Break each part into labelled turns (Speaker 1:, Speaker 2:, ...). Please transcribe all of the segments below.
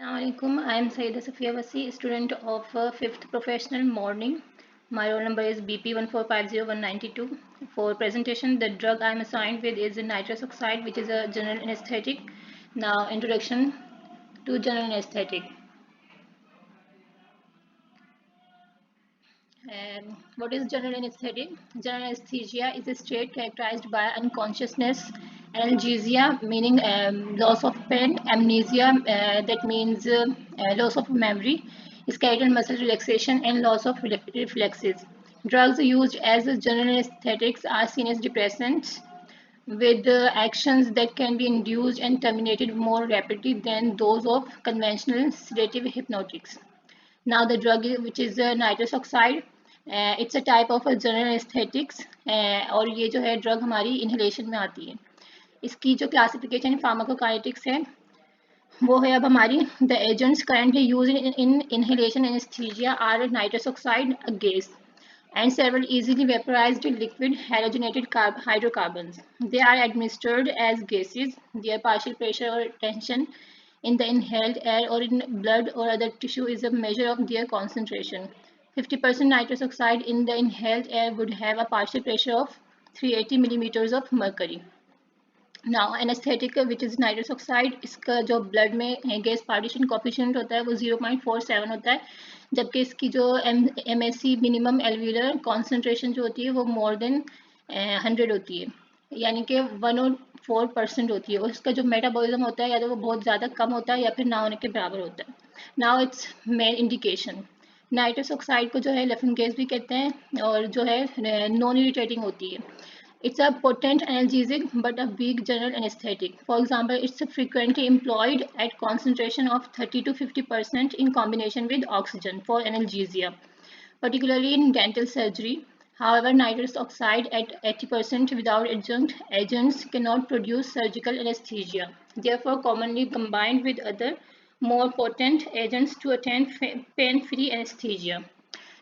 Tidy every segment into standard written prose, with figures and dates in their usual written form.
Speaker 1: Assalamualaikum. I am Sayyida Safiya Wasi, student of 5th Professional Morning. My roll number is BP1450192. For presentation, the drug I am assigned with is nitrous oxide, which is a general anesthetic. Now, introduction to general anesthetic. What is general anesthetic? General anesthesia is a state characterized by unconsciousness, analgesia, meaning loss of pain, amnesia, that means loss of memory, skeletal muscle relaxation, and loss of reflexes. Drugs used as general anesthetics are seen as depressants with actions that can be induced and terminated more rapidly than those of conventional sedative hypnotics. Now the drug which is nitrous oxide, it's a type of general anesthetics और ये जो है drug हमारी inhalation में आती है. इसकी जो क्लासिफिकेशन फार्माकोकाइनेटिक्स है वो है अब हमारी the agents currently used in inhalation anesthesia are nitrous oxide, a gas, and several easily vaporized liquid halogenated hydrocarbons. They are administered as gases. Their partial pressure or tension in the inhaled air or in blood or other tissue is a measure of their concentration. 50% nitrous oxide in the inhaled air would have a partial pressure of 380 millimeters of mercury. Now anaesthetic which is nitrous oxide, इसका जो blood में gas partition coefficient होता है वो 0.47 होता है, जबकि इसकी जो M S C minimum alveolar concentration जो होती है वो मोर देन 100 होती है, यानी कि 104% होती है. और इसका जो मेटाबॉलिज्म होता है या तो वो बहुत ज़्यादा कम होता है या फिर ना होने के बराबर होता है. Now it's main indication. Nitrous oxide को जो है लेफिन गैस भी कहते हैं और जो है नॉन इरिटेटिंग होती है. It's a potent analgesic but a weak general anesthetic. For example, it's frequently employed at concentration of 30 to 50% in combination with oxygen for analgesia, particularly in dental surgery. However, nitrous oxide at 80% without adjunct agents cannot produce surgical anesthesia. Therefore, commonly combined with other more potent agents to attain pain-free anesthesia.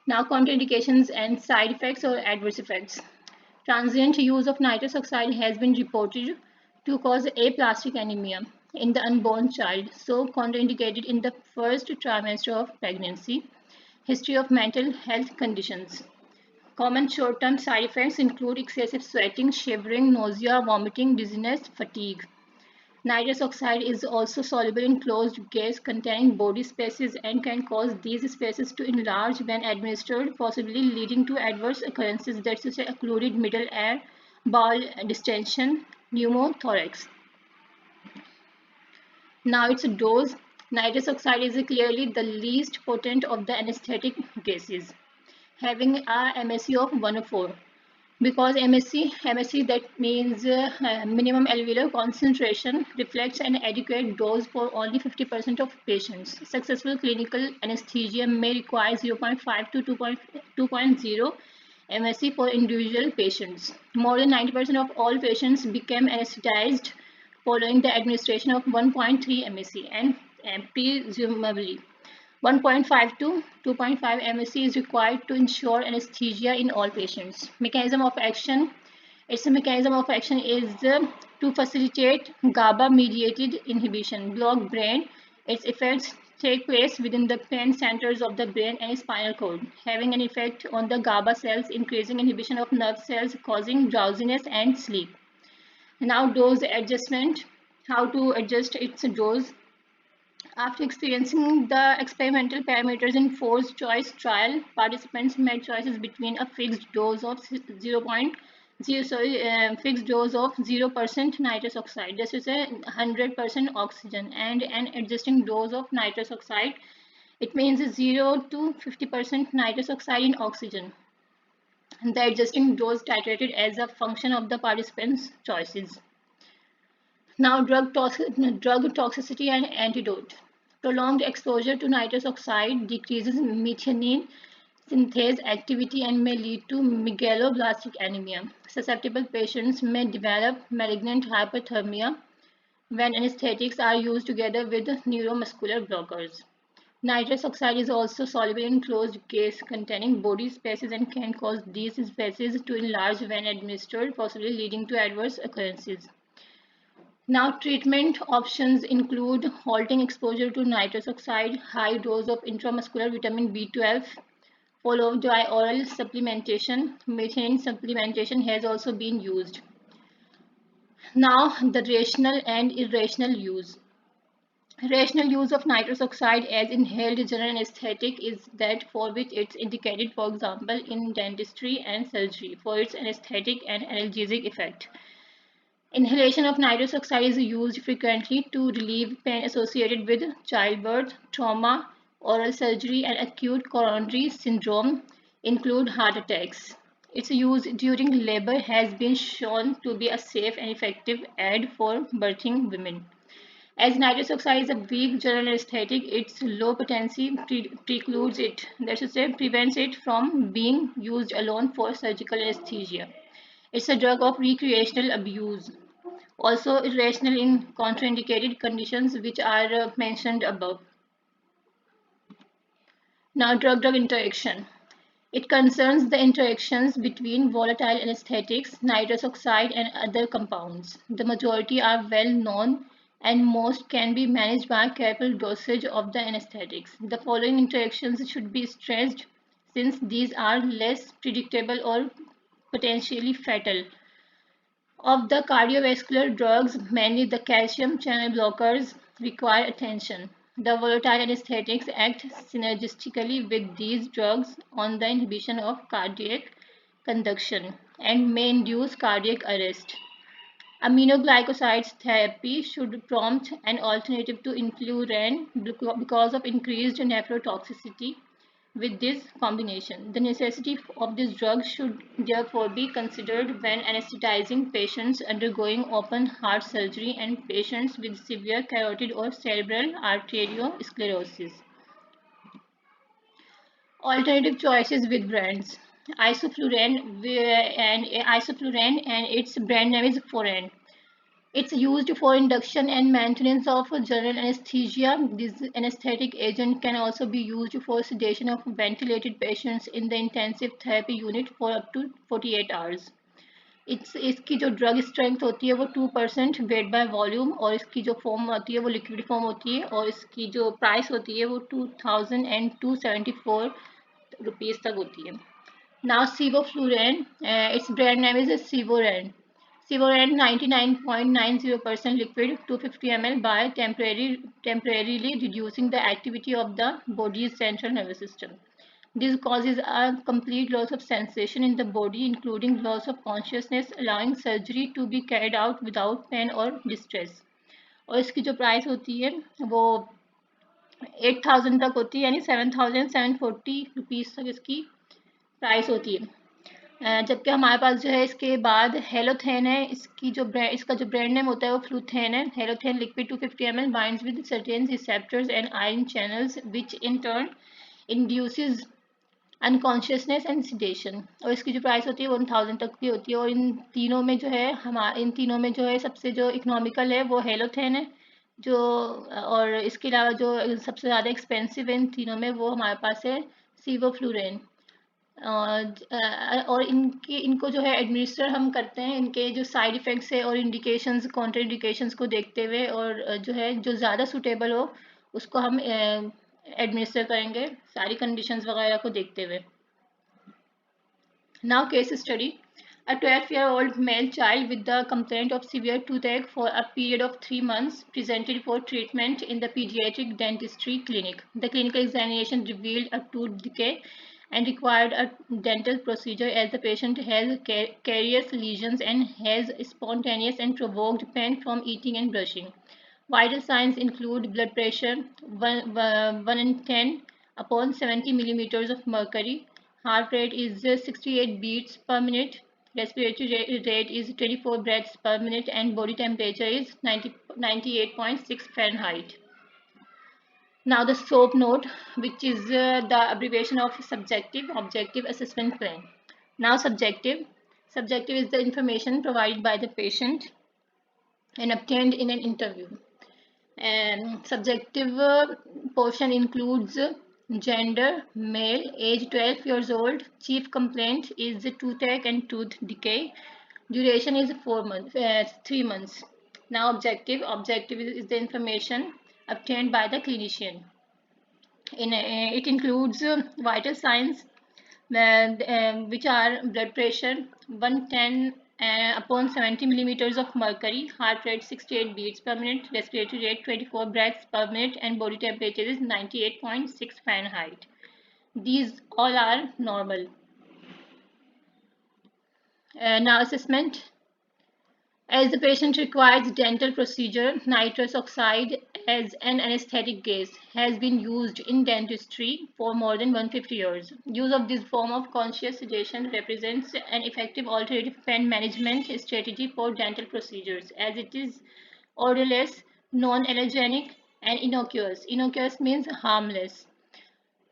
Speaker 1: Now, contraindications and side effects or adverse effects. Transient use of nitrous oxide has been reported to cause aplastic anemia in the unborn child, so contraindicated in the first trimester of pregnancy. History of mental health conditions. Common short-term side effects include excessive sweating, shivering, nausea, vomiting, dizziness, fatigue. Nitrous oxide is also soluble in closed gas containing body spaces and can cause these spaces to enlarge when administered, possibly leading to adverse occurrences that such as occluded middle air, bowel distension, pneumothorax. Now its dose. Nitrous oxide is clearly the least potent of the anesthetic gases, having a MSE of 104. Because MSC that means minimum alveolar concentration reflects an adequate dose for only 50% of patients. Successful clinical anesthesia may require 0.5 to 2.0 MSC for individual patients. More than 90% of all patients became anesthetized following the administration of 1.3 MSC and presumably 1.5 to 2.5 MSC is required to ensure anesthesia in all patients. Mechanism of action. Its mechanism of action is to facilitate GABA-mediated inhibition, block brain. Its effects take place within the pain centers of the brain and spinal cord, having an effect on the GABA cells, increasing inhibition of nerve cells, causing drowsiness and sleep. Now dose adjustment. How to adjust its dose. After experiencing the experimental parameters in forced choice trial, participants made choices between a fixed dose of 0% nitrous oxide, this is a 100% oxygen, and an adjusting dose of nitrous oxide. It means 0 to 50% nitrous oxide in oxygen. And the adjusting dose titrated as a function of the participants' choices. Now, drug toxicity and antidote. Prolonged exposure to nitrous oxide decreases methionine synthase activity and may lead to megaloblastic anemia. Susceptible patients may develop malignant hyperthermia when anesthetics are used together with neuromuscular blockers. Nitrous oxide is also soluble in closed gas containing body spaces and can cause these spaces to enlarge when administered, possibly leading to adverse occurrences. Now, treatment options include halting exposure to nitrous oxide, high dose of intramuscular vitamin B12, followed by oral supplementation. Methane supplementation has also been used. Now, the rational and irrational use. Rational use of nitrous oxide as inhaled general anesthetic is that for which it's indicated, for example, in dentistry and surgery, for its anesthetic and analgesic effect. Inhalation of nitrous oxide is used frequently to relieve pain associated with childbirth, trauma, oral surgery, and acute coronary syndrome, include heart attacks. Its use during labor has been shown to be a safe and effective aid for birthing women. As nitrous oxide is a weak general anesthetic, its low potency precludes it, that is to say, prevents it from being used alone for surgical anesthesia. It's a drug of recreational abuse, also irrational in contraindicated conditions which are mentioned above. Now, drug-drug interaction. It concerns the interactions between volatile anesthetics, nitrous oxide, and other compounds. The majority are well known and most can be managed by careful dosage of the anesthetics. The following interactions should be stressed since these are less predictable or potentially fatal. Of the cardiovascular drugs, mainly the calcium channel blockers require attention. The volatile anesthetics act synergistically with these drugs on the inhibition of cardiac conduction and may induce cardiac arrest. Aminoglycosides therapy should prompt an alternative to includin because of increased nephrotoxicity with this combination. The necessity of this drug should therefore be considered when anesthetizing patients undergoing open heart surgery and patients with severe carotid or cerebral arteriosclerosis. Alternative choices with brands. Isoflurane and its brand name is Foran. It's used for induction and maintenance of general anesthesia. This anesthetic agent can also be used for sedation of ventilated patients in the intensive therapy unit for up to 48 hours. इसकी जो drug strength होती है वो 2% weight by volume और इसकी जो form होती है वो लिक्विड फॉर्म होती है और इसकी जो प्राइस होती है वो 2274 रुपीज़ तक होती है. Now sevoflurane, its brand name is Sevoran. Sevoran 99.90% liquid 250 ml by temporarily reducing the activity of the body's central nervous system. This causes a complete loss of sensation in the body, including loss of consciousness, allowing surgery to be carried out without pain or distress. और इसकी जो price होती है वो 8,000 तक होती है, यानी 7,740 रुपीज़ तक इसकी प्राइस होती है. जबकि हमारे पास जो है इसके बाद हेलोथेन है. इसका जो ब्रांड नेम होता है वो फ्लूथेन है. Halothane liquid 250 ml binds with certain receptors and ion channels which in turn induces unconsciousness and sedation. और इसकी जो प्राइस होती है 1,000 तक की होती है. और इन तीनों में जो है सबसे जो इकोनॉमिकल है वो हेलोथेन है जो, और इसके अलावा जो सबसे ज़्यादा एक्सपेंसिव है इन तीनों में वो हमारे पास है सीवोफ्लूरेन. और इनको जो है एडमिनिस्टर हम करते हैं इनके जो साइड इफ़ेक्ट्स है और इंडिकेशंस कॉन्ट्राइंडिकेशंस को देखते हुए, और जो है जो ज़्यादा सूटेबल हो उसको हम एडमिनिस्टर करेंगे सारी कंडीशंस वगैरह को देखते हुए. Now case study. A 12-year-old male child with the complaint of severe toothache for a period of 3 months presented for treatment in the pediatric dentistry clinic. The clinical examination revealed a tooth decay and required a dental procedure as the patient has carious lesions and has spontaneous and provoked pain from eating and brushing. Vital signs include blood pressure 1 in 10 upon 70 millimeters of mercury. Heart rate is 68 beats per minute. Respiratory rate is 24 breaths per minute and body temperature is 98.6 Fahrenheit. Now the SOAP note, which is the abbreviation of subjective objective assessment plan. Now subjective is the information provided by the patient and obtained in an interview. And subjective portion includes gender, male, age 12 years old, chief complaint is toothache and tooth decay, duration is 3 months. Now objective is the information obtained by the clinician. It includes vital signs, which are blood pressure 110 upon 70 millimeters of mercury, heart rate 68 beats per minute, respiratory rate 24 breaths per minute, and body temperature is 98.6 Fahrenheit. These all are normal. Now assessment. As the patient requires dental procedure, nitrous oxide as an anesthetic gas has been used in dentistry for more than 150 years. Use of this form of conscious sedation represents an effective alternative pain management strategy for dental procedures, as it is odorless, non-allergenic, and innocuous. Innocuous means harmless.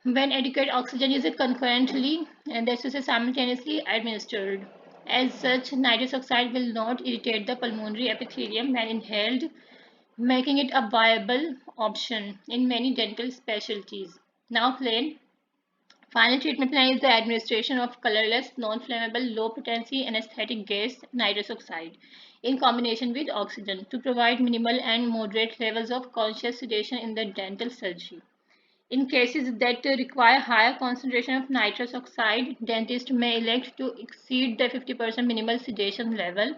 Speaker 1: When adequate oxygen is concurrently and that is simultaneously administered. As such, nitrous oxide will not irritate the pulmonary epithelium when inhaled, making it a viable option in many dental specialties. Now, final treatment plan is the administration of colorless, non-flammable, low-potency anesthetic gas, nitrous oxide, in combination with oxygen to provide minimal and moderate levels of conscious sedation in the dental surgery. In cases that require higher concentration of nitrous oxide, dentists may elect to exceed the 50% minimal sedation level.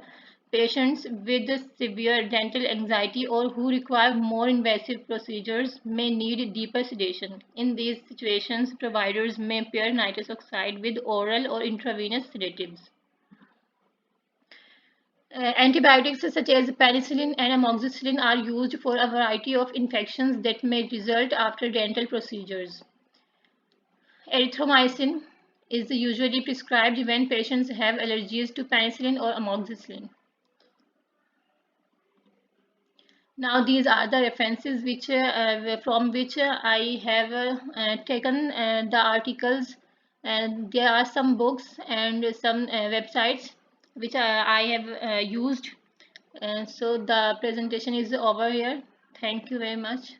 Speaker 1: Patients with severe dental anxiety or who require more invasive procedures may need deeper sedation. In these situations, providers may pair nitrous oxide with oral or intravenous sedatives. Antibiotics such as penicillin and amoxicillin are used for a variety of infections that may result after dental procedures. Erythromycin is usually prescribed when patients have allergies to penicillin or amoxicillin. Now these are the references from which I have taken the articles, and there are some books and some websites which I have used. So the presentation is over here. Thank you very much.